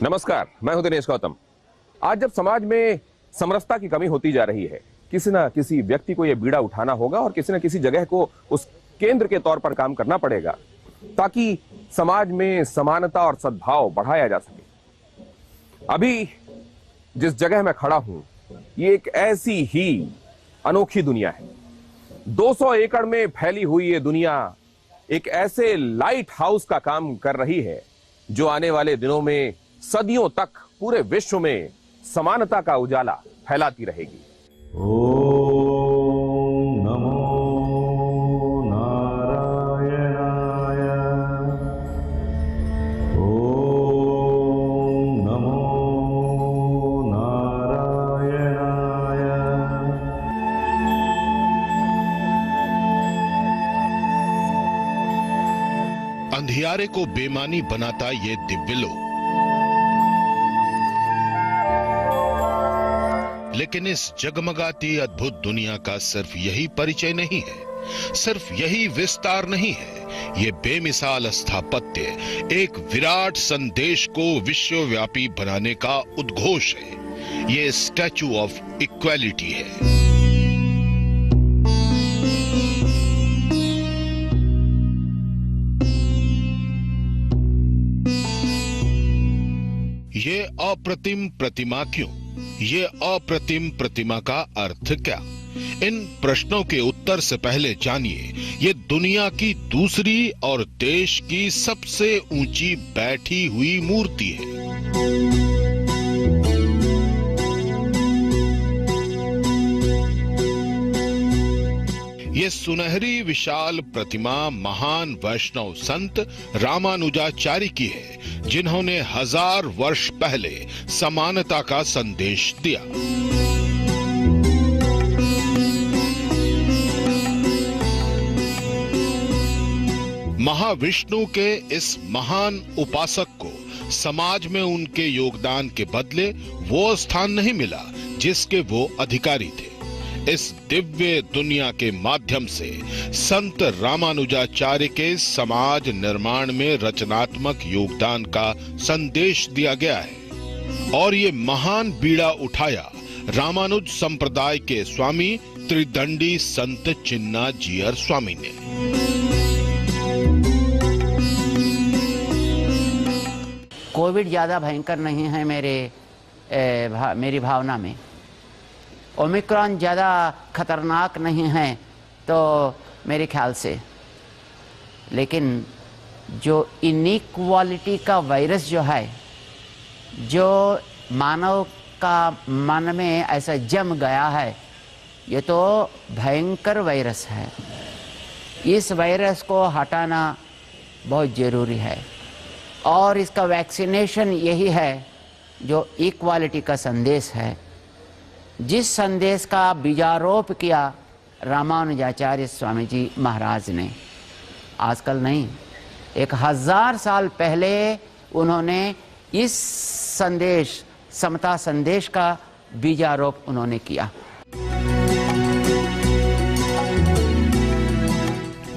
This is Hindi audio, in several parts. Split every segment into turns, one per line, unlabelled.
नमस्कार, मैं हूं दिनेश गौतम। आज जब समाज में समरसता की कमी होती जा रही है, किसी ना किसी व्यक्ति को यह बीड़ा उठाना होगा और किसी ना किसी जगह को उस केंद्र के तौर पर काम करना पड़ेगा ताकि समाज में समानता और सद्भाव बढ़ाया जा सके। अभी जिस जगह मैं खड़ा हूं, ये एक ऐसी ही अनोखी दुनिया है। 200 एकड़ में फैली हुई ये दुनिया एक ऐसे लाइट हाउस का काम कर रही है जो आने वाले दिनों में सदियों तक पूरे विश्व में समानता का उजाला फैलाती रहेगी।
ओम नमो नारायणाय। ओम नमो नारायणाय।
अंधियारे को बेमानी बनाता ये दिव्य लोक, लेकिन इस जगमगाती अद्भुत दुनिया का सिर्फ यही परिचय नहीं है, सिर्फ यही विस्तार नहीं है। ये बेमिसाल स्थापत्य एक विराट संदेश को विश्वव्यापी बनाने का उद्घोष है। ये स्टैचू ऑफ इक्वालिटी है। ये अप्रतिम प्रतिमा क्यों? ये अप्रतिम प्रतिमा का अर्थ क्या? इन प्रश्नों के उत्तर से पहले जानिए ये दुनिया की दूसरी और देश की सबसे ऊंची बैठी हुई मूर्ति है। ये सुनहरी विशाल प्रतिमा महान वैष्णव संत रामानुजाचार्य की है, जिन्होंने 1000 वर्ष पहले समानता का संदेश दिया। महाविष्णु के इस महान उपासक को समाज में उनके योगदान के बदले वो स्थान नहीं मिला जिसके वो अधिकारी थे। इस दिव्य दुनिया के माध्यम से संत रामानुजाचार्य के समाज निर्माण में रचनात्मक योगदान का संदेश दिया गया है और ये महान बीड़ा उठाया रामानुज संप्रदाय के स्वामी त्रिदंडी संत चिन्ना जीयर स्वामी ने।
कोविड ज़्यादा भयंकर नहीं है मेरी भावना में। ओमिक्रॉन ज़्यादा खतरनाक नहीं है तो मेरे ख्याल से, लेकिन जो इनइक्वालिटी का वायरस जो है, जो मानव का मन में ऐसा जम गया है, ये तो भयंकर वायरस है। इस वायरस को हटाना बहुत ज़रूरी है और इसका वैक्सीनेशन यही है जो इक्वालिटी का संदेश है, जिस संदेश का बीजारोप किया रामानुजाचार्य स्वामी जी महाराज ने। आजकल नहीं, 1000 साल पहले उन्होंने इस संदेश, समता संदेश का बीजारोप उन्होंने किया।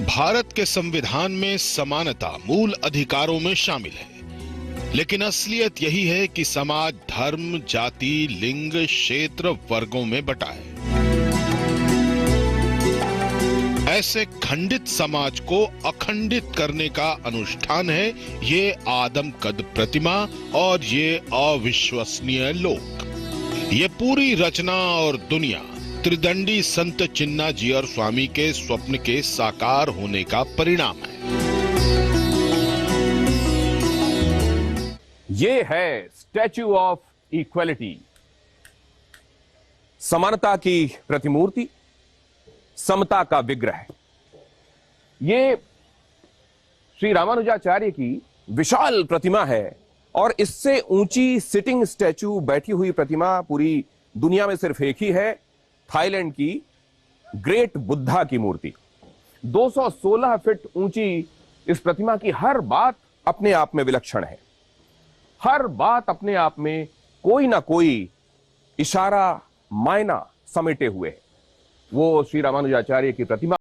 भारत के संविधान में समानता मूल अधिकारों में शामिल है, लेकिन असलियत यही है कि समाज धर्म, जाति, लिंग, क्षेत्र, वर्गों में बटा है। ऐसे खंडित समाज को अखंडित करने का अनुष्ठान है ये आदमकद प्रतिमा और ये अविश्वसनीय लोक। ये पूरी रचना और दुनिया त्रिदंडी संत चिन्ना जीयर स्वामी के स्वप्न के साकार होने का परिणाम है।
ये है स्टैच्यू ऑफ इक्वालिटी, समानता की प्रतिमूर्ति, समता का विग्रह। ये श्री रामानुजाचार्य की विशाल प्रतिमा है और इससे ऊंची सिटिंग स्टैच्यू, बैठी हुई प्रतिमा पूरी दुनिया में सिर्फ एक ही है, थाईलैंड की ग्रेट बुद्धा की मूर्ति। 216 फीट ऊंची इस प्रतिमा की हर बात अपने आप में विलक्षण है। हर बात अपने आप में कोई ना कोई इशारा, मायना समेटे हुए है। वो श्री रामानुजाचार्य की प्रतिमा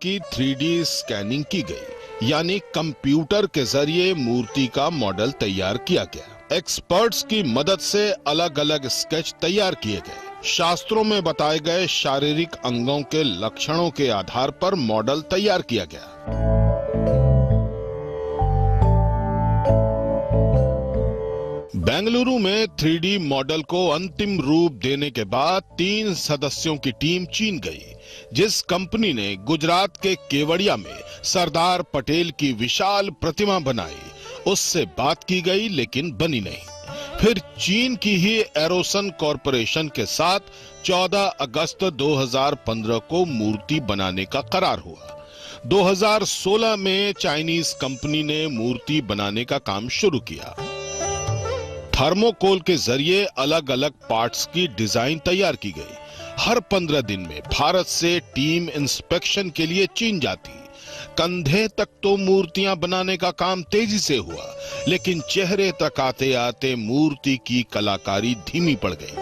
की 3D स्कैनिंग की गई, यानी कंप्यूटर के जरिए मूर्ति का मॉडल तैयार किया गया। एक्सपर्ट्स की मदद से अलग अलग स्केच तैयार किए गए। शास्त्रों में बताए गए शारीरिक अंगों के लक्षणों के आधार पर मॉडल तैयार किया गया। बेंगलुरु में 3D मॉडल को अंतिम रूप देने के बाद 3 सदस्यों की टीम चीन गई। जिस कंपनी ने गुजरात के केवड़िया में सरदार पटेल की विशाल प्रतिमा बनाई, उससे बात की गई लेकिन बनी नहीं। फिर चीन की ही एरोसन कॉरपोरेशन के साथ 14 अगस्त 2015 को मूर्ति बनाने का करार हुआ। 2016 में चाइनीज कंपनी ने मूर्ति बनाने का काम शुरू किया। थर्मोकोल के जरिए अलग अलग पार्ट्स की डिजाइन तैयार की गई। हर 15 दिन में भारत से टीम इंस्पेक्शन के लिए चीन जाती। कंधे तक तो मूर्तियां बनाने का काम तेजी से हुआ, लेकिन चेहरे तक आते आते मूर्ति की कलाकारी धीमी पड़ गई।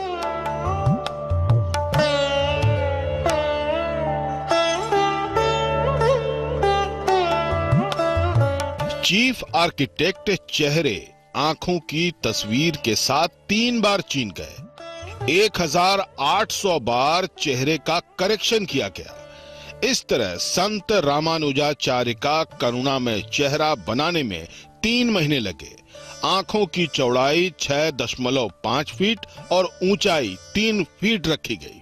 चीफ आर्किटेक्ट चेहरे आंखों की तस्वीर के साथ 3 बार चीन गए। 1800 बार चेहरे का करेक्शन किया गया। इस तरह संत रामानुजाचार्य का करुणामय चेहरा बनाने में 3 महीने लगे। आंखों की चौड़ाई 6.5 फीट और ऊंचाई 3 फीट रखी गई।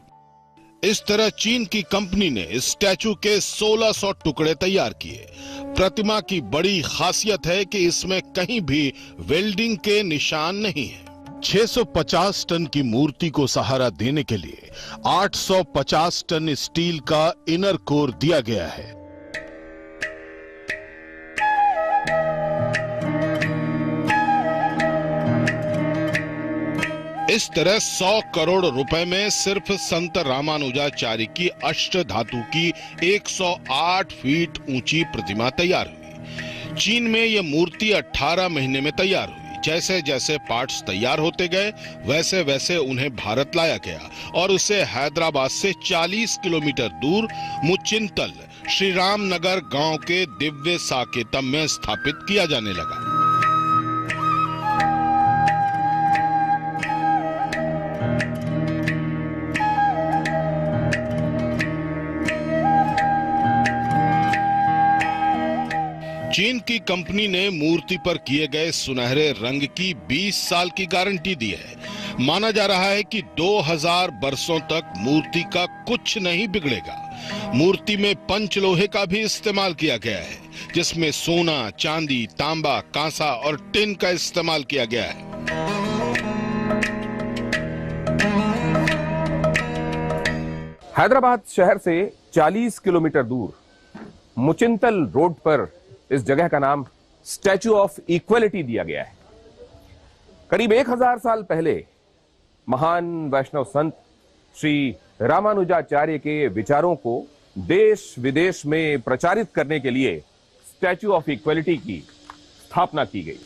इस तरह चीन की कंपनी ने स्टैचू के 1600 टुकड़े तैयार किए। प्रतिमा की बड़ी खासियत है कि इसमें कहीं भी वेल्डिंग के निशान नहीं है। 650 टन की मूर्ति को सहारा देने के लिए 850 टन स्टील का इनर कोर दिया गया है। इस तरह 100 करोड़ रुपए में सिर्फ संत रामानुजाचार्य की अष्ट धातु की 108 फीट ऊंची प्रतिमा तैयार हुई। चीन में यह मूर्ति 18 महीने में तैयार हुई। जैसे जैसे पार्ट्स तैयार होते गए, वैसे वैसे उन्हें भारत लाया गया और उसे हैदराबाद से 40 किलोमीटर दूर मुचिंतल श्री राम नगर गांव के दिव्य साकेतम में स्थापित किया जाने लगा। चीन की कंपनी ने मूर्ति पर किए गए सुनहरे रंग की 20 साल की गारंटी दी है। माना जा रहा है कि 2000 वर्षों तक मूर्ति का कुछ नहीं बिगड़ेगा। मूर्ति में पंचलोहे का भी इस्तेमाल किया गया है, जिसमें सोना, चांदी, तांबा, कांसा और टिन का इस्तेमाल किया गया है।
हैदराबाद शहर से 40 किलोमीटर दूर मुचिंतल रोड पर इस जगह का नाम स्टैचू ऑफ इक्वलिटी दिया गया है। करीब 1000 साल पहले महान वैष्णव संत श्री रामानुजाचार्य के विचारों को देश विदेश में प्रचारित करने के लिए स्टैचू ऑफ इक्वलिटी की स्थापना की गई।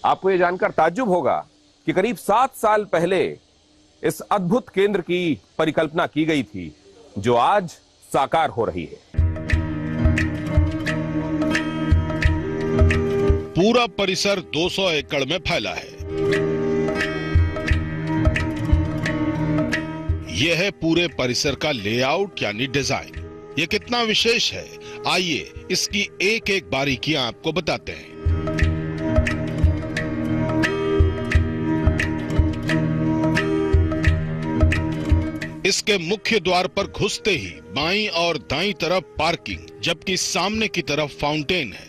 आपको यह जानकर ताज्जुब होगा कि करीब 7 साल पहले इस अद्भुत केंद्र की परिकल्पना की गई थी, जो आज साकार हो रही है।
पूरा परिसर 200 एकड़ में फैला है। यह है पूरे परिसर का लेआउट यानी डिजाइन। यह कितना विशेष है, आइए इसकी एक एक बारीकियां आपको बताते हैं। इसके मुख्य द्वार पर घुसते ही बाईं और दाईं तरफ पार्किंग, जबकि सामने की तरफ फाउंटेन है।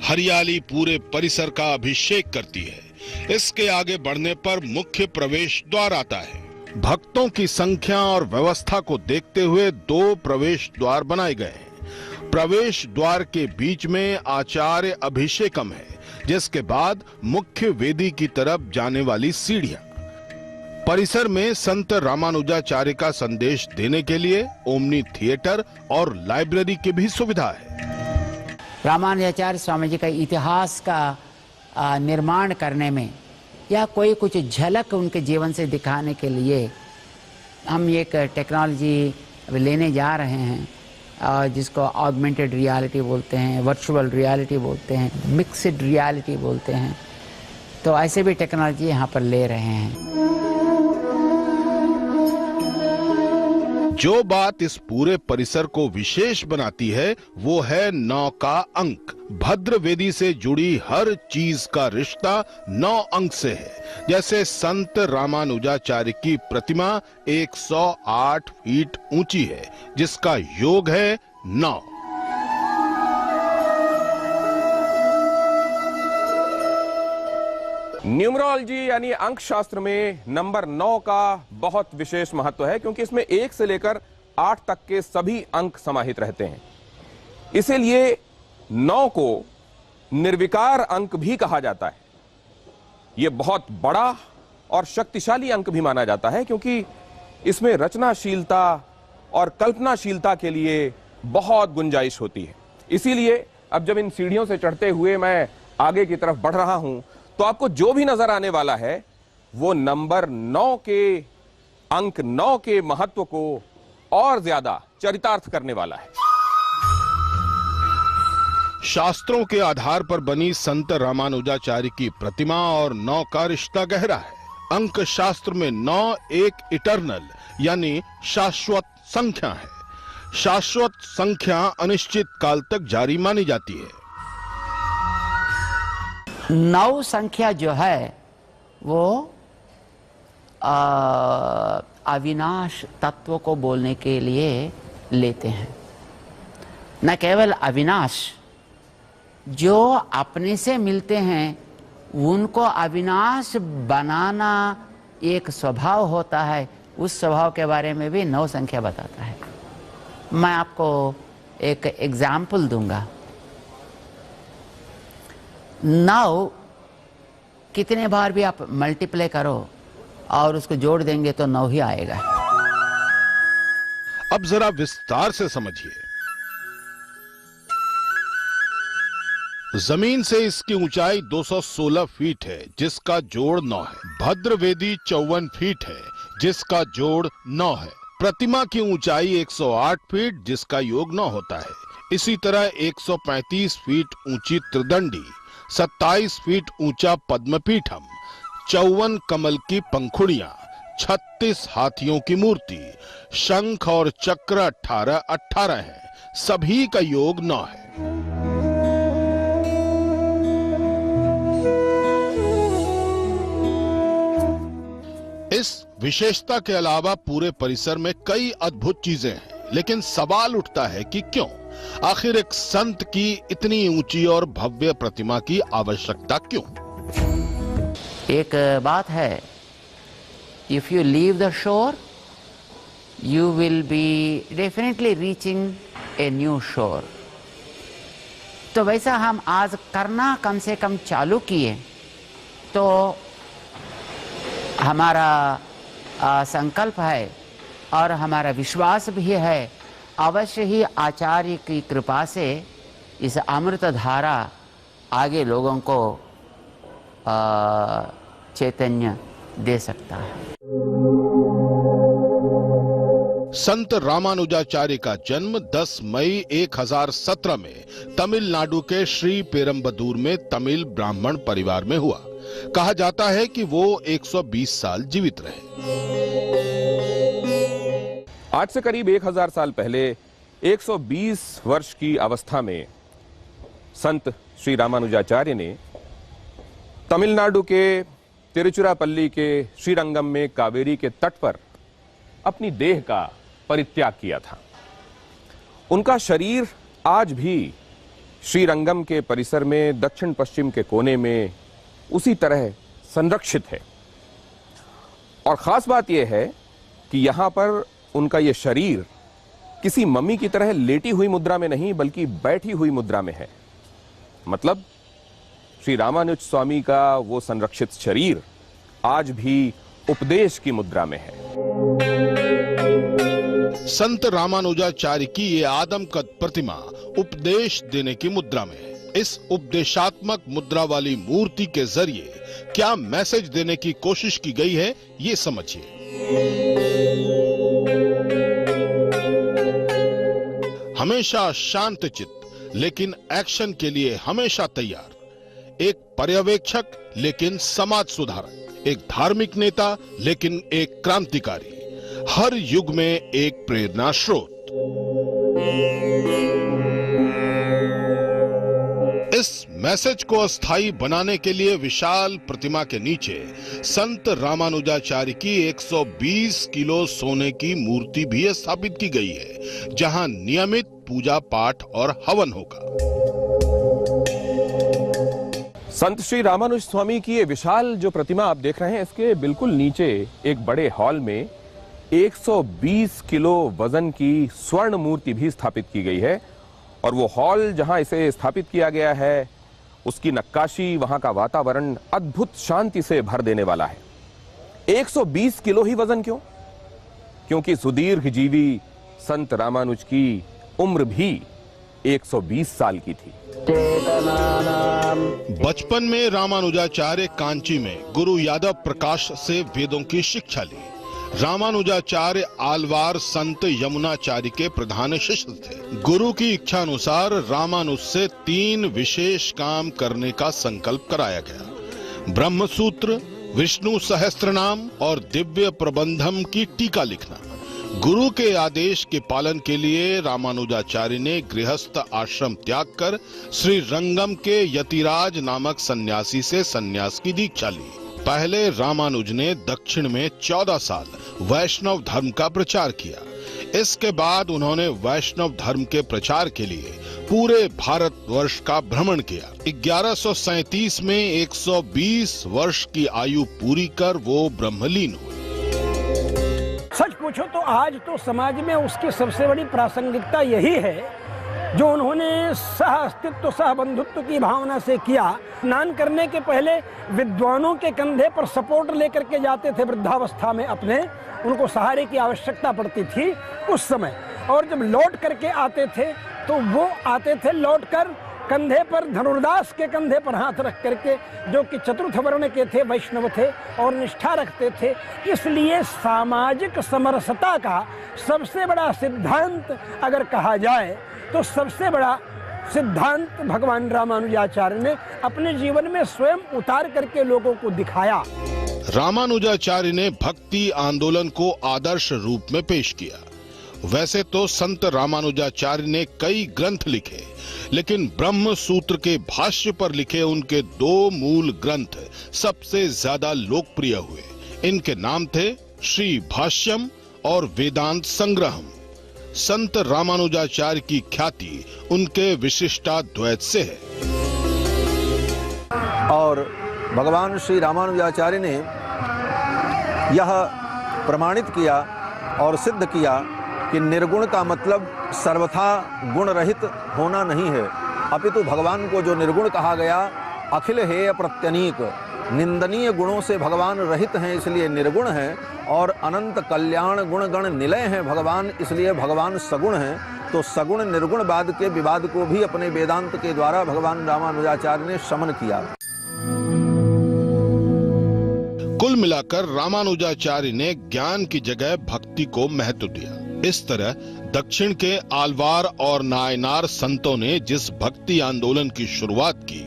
हरियाली पूरे परिसर का अभिषेक करती है। इसके आगे बढ़ने पर मुख्य प्रवेश द्वार आता है। भक्तों की संख्या और व्यवस्था को देखते हुए 2 प्रवेश द्वार बनाए गए हैं। प्रवेश द्वार के बीच में आचार्य अभिषेकम है, जिसके बाद मुख्य वेदी की तरफ जाने वाली सीढ़ियां। परिसर में संत रामानुजाचार्य का संदेश देने के लिए ओमनी थिएटर और लाइब्रेरी की भी सुविधा है।
रामानुजाचार्य स्वामी जी का इतिहास का निर्माण करने में या कोई कुछ झलक उनके जीवन से दिखाने के लिए हम एक टेक्नोलॉजी लेने जा रहे हैं, जिसको ऑगमेंटेड रियलिटी बोलते हैं, वर्चुअल रियलिटी बोलते हैं, मिक्स्ड रियलिटी बोलते हैं। तो ऐसे भी टेक्नोलॉजी यहाँ पर ले रहे हैं।
जो बात इस पूरे परिसर को विशेष बनाती है वो है 9 का अंक। भद्र वेदी से जुड़ी हर चीज का रिश्ता 9 अंक से है। जैसे संत रामानुजाचार्य की प्रतिमा 108 फीट ऊंची है, जिसका योग है 9।
न्यूमरोलॉजी यानी अंक शास्त्र में नंबर 9 का बहुत विशेष महत्व है, क्योंकि इसमें 1 से लेकर 8 तक के सभी अंक समाहित रहते हैं। इसीलिए 9 को निर्विकार अंक भी कहा जाता है। यह बहुत बड़ा और शक्तिशाली अंक भी माना जाता है, क्योंकि इसमें रचनाशीलता और कल्पनाशीलता के लिए बहुत गुंजाइश होती है। इसीलिए अब जब इन सीढ़ियों से चढ़ते हुए मैं आगे की तरफ बढ़ रहा हूं, तो आपको जो भी नजर आने वाला है वो नंबर 9 के अंक 9 के महत्व को और ज्यादा चरितार्थ करने वाला है।
शास्त्रों के आधार पर बनी संत रामानुजाचार्य की प्रतिमा और 9 का रिश्ता गहरा है। अंक शास्त्र में 9 एक इटर्नल यानी शाश्वत संख्या है। शाश्वत संख्या अनिश्चित काल तक जारी मानी जाती है।
9 संख्या जो है वो अविनाश तत्व को बोलने के लिए लेते हैं। न केवल अविनाश, जो अपने से मिलते हैं उनको अविनाश बनाना एक स्वभाव होता है। उस स्वभाव के बारे में भी 9 संख्या बताता है। मैं आपको एक एग्जाम्पल दूंगा। 9 कितने बार भी आप मल्टीप्लाई करो और उसको जोड़ देंगे तो 9 ही आएगा।
अब जरा विस्तार से समझिए। जमीन से इसकी ऊंचाई 216 फीट है, जिसका जोड़ 9 है। भद्रवेदी 54 फीट है, जिसका जोड़ 9 है। प्रतिमा की ऊंचाई 108 फीट, जिसका योग 9 होता है। इसी तरह 135 फीट ऊंची त्रिदंडी, 27 फीट ऊंचा पद्मपीठम, 54 कमल की पंखुड़ियां, 36 हाथियों की मूर्ति, शंख और चक्र 18 है। सभी का योग 9 है। इस विशेषता के अलावा पूरे परिसर में कई अद्भुत चीजें हैं, लेकिन सवाल उठता है कि क्यों? आखिर एक संत की इतनी ऊंची और भव्य प्रतिमा की आवश्यकता क्यों?
एक बात है, if you leave the shore you will be definitely reaching a new शोर। तो वैसा हम आज करना कम से कम चालू किए तो हमारा संकल्प है और हमारा विश्वास भी है, अवश्य ही आचार्य की कृपा से इस अमृत धारा आगे लोगों को चैतन्य दे सकता है।
संत रामानुजाचार्य का जन्म 10 मई 1017 में तमिलनाडु के श्री पेरम्बदूर में तमिल ब्राह्मण परिवार में हुआ। कहा जाता है कि वो 120 साल जीवित रहे।
आज से करीब 1000 साल पहले 120 वर्ष की अवस्था में संत श्री रामानुजाचार्य ने तमिलनाडु के तिरुचिरापल्ली के श्रीरंगम में कावेरी के तट पर अपनी देह का परित्याग किया था। उनका शरीर आज भी श्रीरंगम के परिसर में दक्षिण पश्चिम के कोने में उसी तरह संरक्षित है। और खास बात यह है कि यहां पर उनका यह शरीर किसी मम्मी की तरह लेटी हुई मुद्रा में नहीं, बल्कि बैठी हुई मुद्रा में है। मतलब श्री रामानुज स्वामी का वो संरक्षित शरीर आज भी उपदेश की मुद्रा में है।
संत रामानुजाचार्य की ये आदमकद प्रतिमा उपदेश देने की मुद्रा में है। इस उपदेशात्मक मुद्रा वाली मूर्ति के जरिए क्या मैसेज देने की कोशिश की गई है, ये समझिए। हमेशा शांतचित्त लेकिन एक्शन के लिए हमेशा तैयार, एक पर्यवेक्षक लेकिन समाज सुधारक, एक धार्मिक नेता लेकिन एक क्रांतिकारी, हर युग में एक प्रेरणा स्रोत। इस मैसेज को अस्थायी बनाने के लिए विशाल प्रतिमा के नीचे संत रामानुजाचार्य की 120 किलो सोने की मूर्ति भी स्थापित की गई है, जहां नियमित पूजा पाठ और हवन होगा।
संत श्री रामानुज स्वामी की ये विशाल जो प्रतिमा आप देख रहे हैं, इसके बिल्कुल नीचे एक बड़े हॉल में 120 किलो वजन की स्वर्ण मूर्ति भी स्थापित की गई है। और वो हॉल जहां इसे स्थापित किया गया है, उसकी नक्काशी, वहां का वातावरण अद्भुत शांति से भर देने वाला है। 120 किलो ही वजन क्यों? क्योंकि सुदीर्घ जीवी संत रामानुज की उम्र भी 120 साल की थी।
बचपन में रामानुजाचार्य कांची में गुरु यादव प्रकाश से वेदों की शिक्षा ली। रामानुजाचार्य आलवार संत यमुनाचार्य के प्रधान शिष्य थे। गुरु की इच्छा अनुसार रामानुज से 3 विशेष काम करने का संकल्प कराया गया: ब्रह्मसूत्र, विष्णु सहस्त्रनाम और दिव्य प्रबंधम की टीका लिखना। गुरु के आदेश के पालन के लिए रामानुजाचार्य ने गृहस्थ आश्रम त्याग कर श्री रंगम के यतिराज नामक सन्यासी से सन्यास की दीक्षा ली। पहले रामानुज ने दक्षिण में 14 साल वैष्णव धर्म का प्रचार किया। इसके बाद उन्होंने वैष्णव धर्म के प्रचार के लिए पूरे भारतवर्ष का भ्रमण किया। 1137 में 120 वर्ष की आयु पूरी कर वो ब्रह्मलीन हुए।
सच पूछो तो आज तो समाज में उसकी सबसे बड़ी प्रासंगिकता यही है जो उन्होंने सह अस्तित्व सह बंधुत्व की भावना से किया। स्नान करने के पहले विद्वानों के कंधे पर सपोर्ट लेकर के जाते थे वृद्धावस्था में अपने, उनको सहारे की आवश्यकता पड़ती थी उस समय। और जब लौट करके आते थे तो वो आते थे लौट कर कंधे पर, धनुर्दास के कंधे पर हाथ रख करके, जो कि चतुर्थ वर्ण के थे, वैष्णव थे और निष्ठा रखते थे। इसलिए सामाजिक समरसता का सबसे बड़ा सिद्धांत अगर कहा जाए तो सबसे बड़ा सिद्धांत भगवान रामानुजाचार्य ने अपने जीवन में स्वयं उतार करके लोगों को दिखाया।
रामानुजाचार्य ने भक्ति आंदोलन को आदर्श रूप में पेश किया। वैसे तो संत रामानुजाचार्य ने कई ग्रंथ लिखे, लेकिन ब्रह्म सूत्र के भाष्य पर लिखे उनके 2 मूल ग्रंथ सबसे ज्यादा लोकप्रिय हुए। इनके नाम थे श्री भाष्यम और वेदांत संग्रहम। संत रामानुजाचार्य की ख्याति उनके विशिष्टाद्वैत से है।
और भगवान श्री रामानुजाचार्य ने यह प्रमाणित किया और सिद्ध किया कि निर्गुण का मतलब सर्वथा गुण रहित होना नहीं है, अपितु भगवान को जो निर्गुण कहा गया, अखिल हेय प्रत्यनीक, निंदनीय गुणों से भगवान रहित हैं इसलिए निर्गुण हैं, और अनंत कल्याण गुण गण निलय हैं भगवान, इसलिए भगवान सगुण हैं। तो सगुण निर्गुण वाद के विवाद को भी अपने वेदांत के द्वारा भगवान रामानुजाचार्य ने शमन किया।
कुल मिलाकर रामानुजाचार्य ने ज्ञान की जगह भक्ति को महत्व दिया। इस तरह दक्षिण के आलवार और नायनार संतों ने जिस भक्ति आंदोलन की शुरुआत की,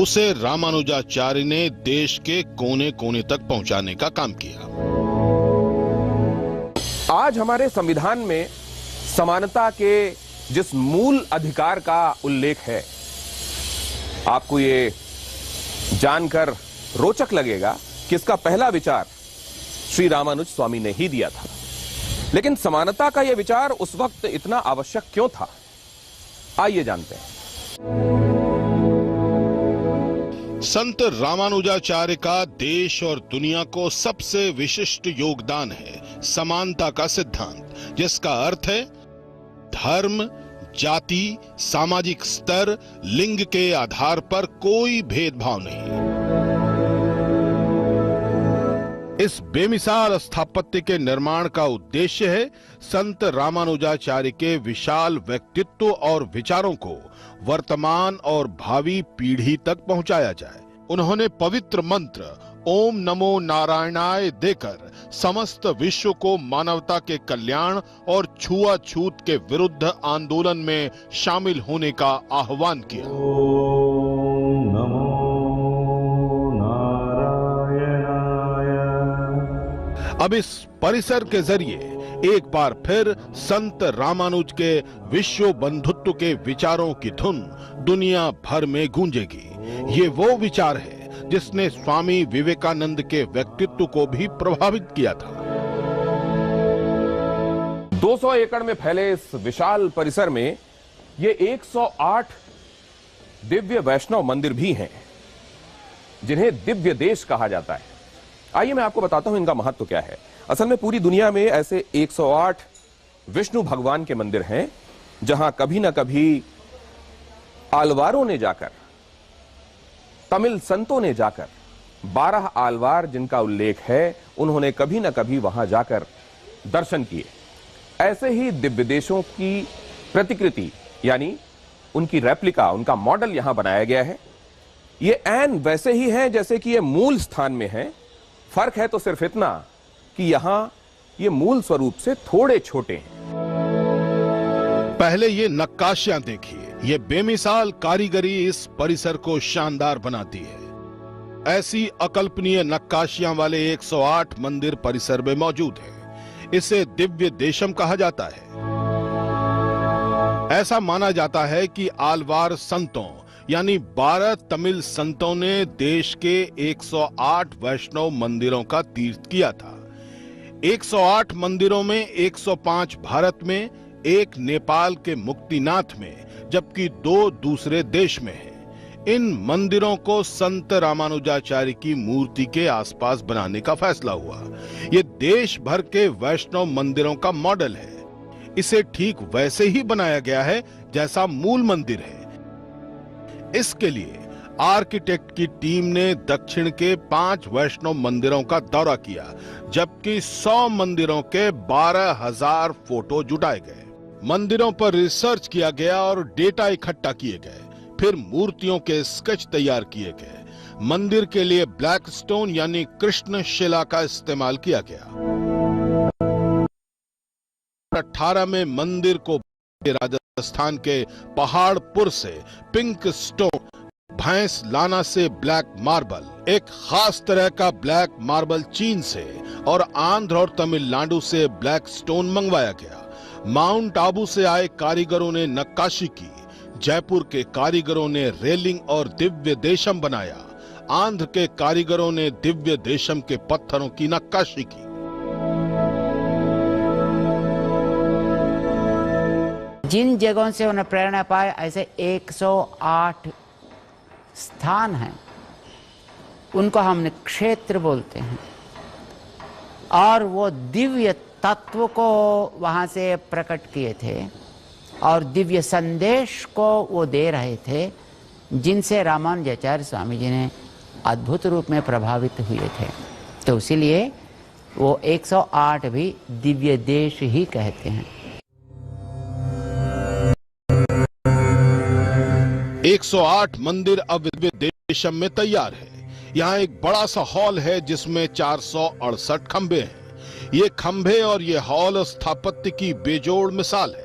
उसे रामानुजाचार्य ने देश के कोने कोने तक पहुंचाने का काम किया।
आज हमारे संविधान में समानता के जिस मूल अधिकार का उल्लेख है, आपको ये जानकर रोचक लगेगा कि इसका पहला विचार श्री रामानुज स्वामी ने ही दिया था। लेकिन समानता का यह विचार उस वक्त इतना आवश्यक क्यों था, आइए जानते हैं।
संत रामानुजाचार्य का देश और दुनिया को सबसे विशिष्ट योगदान है समानता का सिद्धांत, जिसका अर्थ है धर्म, जाति, सामाजिक स्तर, लिंग के आधार पर कोई भेदभाव नहीं। इस बेमिसाल स्थापत्य के निर्माण का उद्देश्य है संत रामानुजाचार्य के विशाल व्यक्तित्व और विचारों को वर्तमान और भावी पीढ़ी तक पहुंचाया जाए। उन्होंने पवित्र मंत्र ओम नमो नारायणाय देकर समस्त विश्व को मानवता के कल्याण और छुआछूत के विरुद्ध आंदोलन में शामिल होने का आह्वान किया।
ॐ नमो नारायणाय।
अब इस परिसर के जरिए एक बार फिर संत रामानुज के विश्व बंधुत्व के विचारों की धुन दुनिया भर में गूंजेगी। ये वो विचार है जिसने स्वामी विवेकानंद के व्यक्तित्व को भी प्रभावित किया था।
200 एकड़ में फैले इस विशाल परिसर में ये 108 दिव्य वैष्णव मंदिर भी हैं, जिन्हें दिव्य देश कहा जाता है। आइए मैं आपको बताता हूं इनका महत्व क्या है। असल में पूरी दुनिया में ऐसे 108 विष्णु भगवान के मंदिर हैं, जहां कभी ना कभी आलवारों ने जाकर, तमिल संतों ने जाकर, 12 आलवार जिनका उल्लेख है, उन्होंने कभी ना कभी वहां जाकर दर्शन किए। ऐसे ही दिव्य देशों की प्रतिकृति यानी उनकी रेप्लिका, उनका मॉडल यहां बनाया गया है। ये ऐन वैसे ही हैं जैसे कि ये मूल स्थान में है। फर्क है तो सिर्फ इतना कि यहां ये मूल स्वरूप से थोड़े छोटे हैं।
पहले ये नक्काशियां देखिए, ये बेमिसाल कारीगरी इस परिसर को शानदार बनाती है। ऐसी अकल्पनीय नक्काशियां वाले 108 मंदिर परिसर में मौजूद हैं। इसे दिव्य देशम कहा जाता है। ऐसा माना जाता है कि आलवार संतों यानी 12 तमिल संतों ने देश के 108 वैष्णव मंदिरों का तीर्थ किया था। 108 मंदिरों में 105 भारत में, एक नेपाल के मुक्तिनाथ में, जबकि 2 दूसरे देश में हैं। इन मंदिरों को संत रामानुजाचार्य की मूर्ति के आसपास बनाने का फैसला हुआ। ये देश भर के वैष्णव मंदिरों का मॉडल है। इसे ठीक वैसे ही बनाया गया है जैसा मूल मंदिर है। इसके लिए आर्किटेक्ट की टीम ने दक्षिण के 5 वैष्णव मंदिरों का दौरा किया, जबकि 100 मंदिरों के 12,000 फोटो जुटाए गए। मंदिरों पर रिसर्च किया गया और डेटा इकट्ठा किए गए। फिर मूर्तियों के स्केच तैयार किए गए। मंदिर के लिए ब्लैक स्टोन यानी कृष्ण शिला का इस्तेमाल किया गया। 18 में मंदिर को राजस्थान के पहाड़पुर से पिंक स्टोन, भैंस लाना से ब्लैक मार्बल, एक खास तरह का ब्लैक मार्बल चीन से और आंध्र और तमिलनाडु से ब्लैक स्टोन मंगवाया गया। माउंट आबू से आए कारीगरों ने नक्काशी की। जयपुर के कारीगरों ने रेलिंग और दिव्य देशम बनाया। आंध्र के कारीगरों ने दिव्य देशम के पत्थरों की नक्काशी की।
जिन जगहों से उन्हें प्रेरणा पाए, ऐसे 108 स्थान हैं, उनको हम क्षेत्र बोलते हैं। और वो दिव्य तत्व को वहाँ से प्रकट किए थे और दिव्य संदेश को वो दे रहे थे, जिनसे रामानुजाचार्य स्वामी जी ने अद्भुत रूप में प्रभावित हुए थे। तो इसीलिए वो 108 भी दिव्य देश ही कहते हैं।
108 मंदिर अब दिव्य देशम में तैयार है। यहाँ एक बड़ा सा हॉल है जिसमें 468 खंबे हैं। ये खंबे और ये हॉल स्थापत्य की बेजोड़ मिसाल है।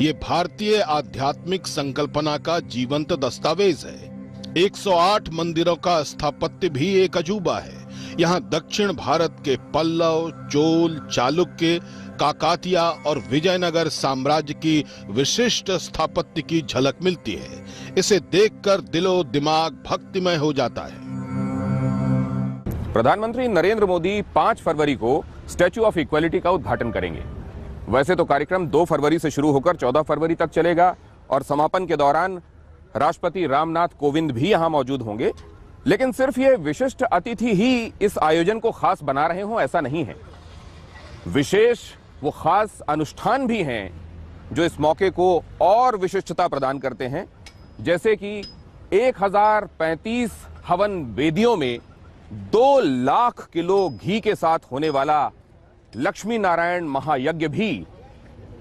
ये भारतीय आध्यात्मिक संकल्पना का जीवंत दस्तावेज है। 108 मंदिरों का स्थापत्य भी एक अजूबा है। यहाँ दक्षिण भारत के पल्लव, चोल, चालुक्य, काकातिया और विजयनगर साम्राज्य की विशिष्ट स्थापत्य की झलक मिलती है। इसे देखकर दिलो दिमाग भक्तिमय हो जाता है।
प्रधानमंत्री नरेंद्र मोदी 5 फरवरी को स्टैच्यू ऑफ इक्वालिटी का उद्घाटन करेंगे। वैसे तो कार्यक्रम 2 फरवरी से शुरू होकर 14 फरवरी तक चलेगा और समापन के दौरान राष्ट्रपति रामनाथ कोविंद भी यहां मौजूद होंगे। लेकिन सिर्फ ये विशिष्ट अतिथि ही इस आयोजन को खास बना रहे हों ऐसा नहीं है। विशेष वो खास अनुष्ठान भी हैं जो इस मौके को और विशिष्टता प्रदान करते हैं, जैसे कि 1035 हवन वेदियों में 2 लाख किलो घी के साथ होने वाला लक्ष्मी नारायण महायज्ञ भी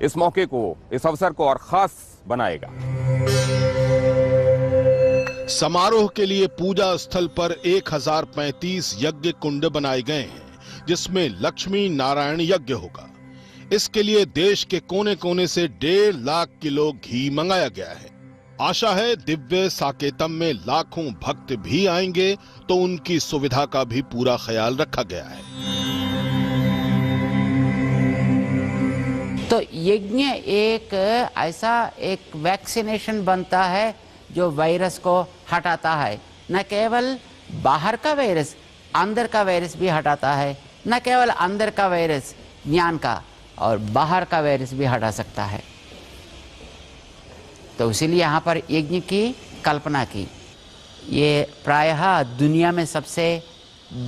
इस मौके को, इस अवसर को और खास बनाएगा।
समारोह के लिए पूजा स्थल पर 1035 यज्ञ कुंड बनाए गए हैं, जिसमें लक्ष्मी नारायण यज्ञ होगा। इसके लिए देश के कोने कोने से 1.5 लाख किलो घी मंगाया गया है। आशा है दिव्य साकेतम में लाखों भक्त भी आएंगे, तो उनकी सुविधा का भी पूरा ख्याल रखा गया है।
तो यज्ञ एक ऐसा एक वैक्सीनेशन बनता है जो वायरस को हटाता है। न केवल बाहर का वायरस, अंदर का वायरस भी हटाता है। न केवल अंदर का वायरस ज्ञान का, और बाहर का वायरस भी हटा सकता है। तो इसीलिए यहाँ पर यज्ञ की कल्पना की। ये प्रायः दुनिया में सबसे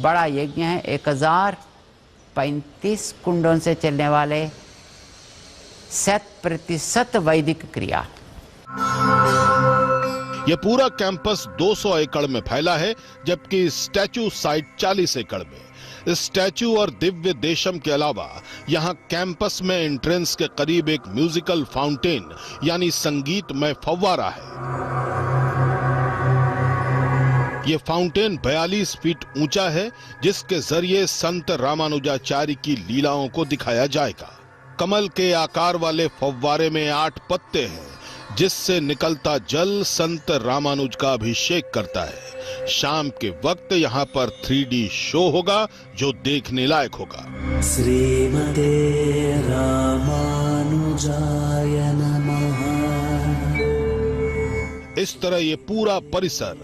बड़ा यज्ञ है। 1035 कुंडों से चलने वाले 100% वैदिक क्रिया।
यह पूरा कैंपस 200 एकड़ में फैला है, जबकि स्टैचू साइट 40 एकड़ में। इस स्टैचू और दिव्य देशम के अलावा यहाँ कैंपस में एंट्रेंस के करीब एक म्यूजिकल फाउंटेन यानी संगीतमय फव्वारा है। ये फाउंटेन 42 फीट ऊंचा है, जिसके जरिए संत रामानुजाचार्य की लीलाओं को दिखाया जाएगा। कमल के आकार वाले फव्वारे में 8 पत्ते हैं, जिससे निकलता जल संत रामानुज का अभिषेक करता है। शाम के वक्त यहाँ पर 3D शो होगा, जो देखने लायक होगा।
श्रीमते रामानुजाय नमः।
इस तरह ये पूरा परिसर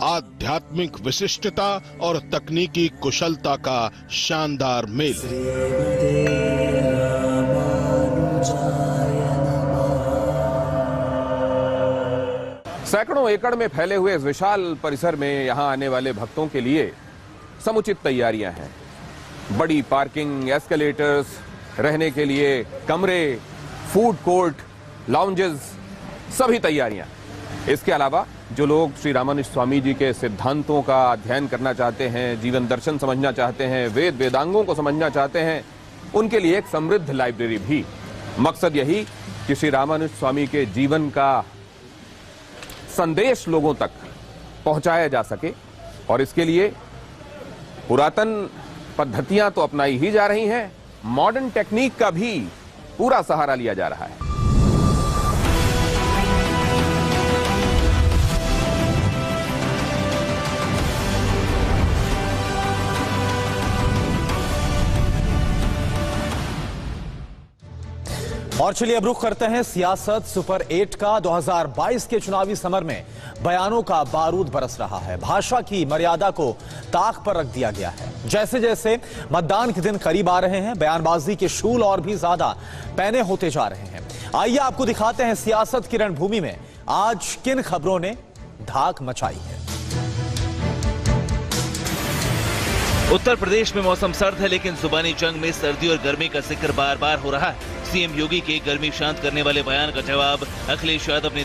आध्यात्मिक विशिष्टता और तकनीकी कुशलता का शानदार मेल है।
सैकड़ों एकड़ में फैले हुए इस विशाल परिसर में यहां आने वाले भक्तों के लिए समुचित तैयारियां हैं। बड़ी पार्किंग, एस्केलेटर्स, रहने के लिए कमरे, फूड कोर्ट, लाउंजेस, सभी तैयारियां। इसके अलावा जो लोग श्री रामानुज स्वामी जी के सिद्धांतों का अध्ययन करना चाहते हैं, जीवन दर्शन समझना चाहते हैं, वेद वेदांगों को समझना चाहते हैं, उनके लिए एक समृद्ध लाइब्रेरी भी। मकसद यही कि श्री रामानुज स्वामी के जीवन का संदेश लोगों तक पहुंचाया जा सके, और इसके लिए पुरातन पद्धतियां तो अपनाई ही जा रही हैं, मॉडर्न टेक्निक का भी पूरा सहारा लिया जा रहा है।
और चलिए अब रुख करते हैं सियासत सुपर 8 का। 2022 के चुनावी समर में बयानों का बारूद बरस रहा है। भाषा की मर्यादा को ताक पर रख दिया गया है। जैसे जैसे मतदान के दिन करीब आ रहे हैं, बयानबाजी के शूल और भी ज्यादा पैने होते जा रहे हैं। आइए आपको दिखाते हैं सियासत की रणभूमि में आज किन खबरों ने धाक मचाई है।
उत्तर प्रदेश में मौसम सर्द है, लेकिन जुबानी जंग में सर्दी और गर्मी का जिक्र बार बार हो रहा है। सीएम योगी के गर्मी शांत करने वाले बयान का जवाब अखिलेश यादव ने